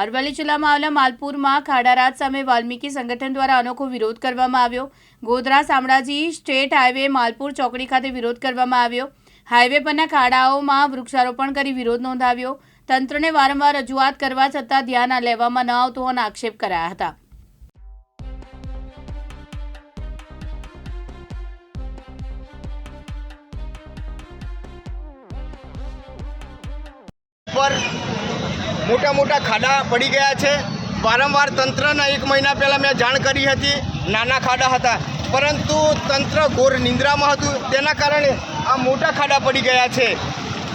અરવલ્લી જિલ્લામાં આવેલા માલપુરમાં ખાડારાજ સામે વાલ્મીકી સંગઠન દ્વારા અનોખો વિરોધ કરવામાં આવ્યો। ગોધરા શામળાજી સ્ટેટ હાઈવે માલપુર ચોકડી ખાતે વિરોધ કરવામાં આવ્યો। હાઈવે પરના ખાડાઓમાં વૃક્ષારોપણ કરી વિરોધ નોંધાવ્યો। તંત્રને વારંવાર રજૂઆત કરવા છતાં ધ્યાન લેવામાં ન આવતું હોવાના આક્ષેપ કરાયા હતા। पर मोटा मोटा खाड़ा पड़ी गया है। वारंवार तंत्रने 1 महीना पहला मैं जाण करी हती, नाना खाड़ा हता, परंतु तंत्र घोर निंद्रामां हतुं, तेना कारणे आ मोटा खाड़ा पड़ी गया है।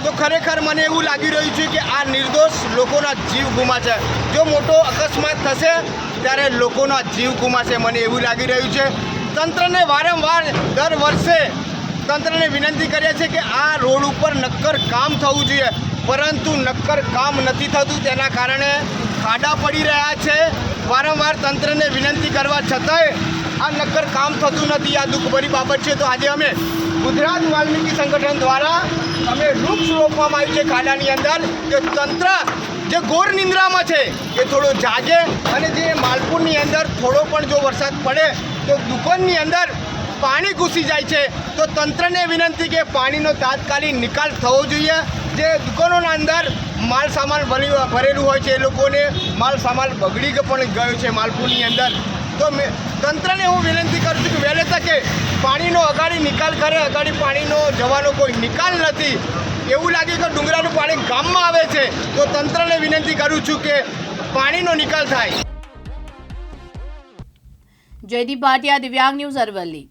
तो खरेखर मने एवुं लागी रह्युं छे कि आ निर्दोष लोकोना जीव गुमाशे। जो मोटो अकस्मात थशे त्यारे लोकोना जीव गुमाशे, मने एवुं लागी रह्युं छे। तंत्रने वारंवार दर वर्षे तंत्रने विनंती करीए छे कि आ रोड पर नक्कर काम थवुं जोईए, परंतु नक्कर काम नहीं थतुं, तेना कारणे खाड़ा पड़ी रह्या छे। वारंवार तंत्रने विनंती करवा छतांय आ नक्कर काम थतुं नथी। आ दुःखभरी बाबत छे। तो आज अमे गुजरात वाल्मीकी संगठन द्वारा अमे वृक्ष रोपवामां आव्युं छे खाडानी अंदर के तंत्र जे घोर निंद्रामां छे ए थोड़ो जागे अने जे मालपुरनी अंदर थोड़ो पण जो वरसाद पड़े तो दुकाननी अंदर पाणी घुसी जाय छे। तो तंत्रने विनंती के पाणीनो तात्कालिक निकाल थवो जोईए। जे दुकानोना अंदर माल सामान भरेલું હોય છે એ લોકોને માલ સામાન બગડી પણ ગયો છે માલપુરની અંદર। તો તંત્રને હું વિનંતી કરું છું કે વહેલે તકે પાણીનો અગાડી નિકાલ કરે। અગાડી પાણીનો જવાનો કોઈ નિકાલ નથી। એવું લાગે કે ડુંગરાનું પાણી ગામમાં આવે છે, તો તંત્રને વિનંતી કરું છું કે પાણીનો નિકાલ થાય। જયદીપ ભાટિયા, દિવ્યાંગ ન્યૂઝ, અરવલ્લી।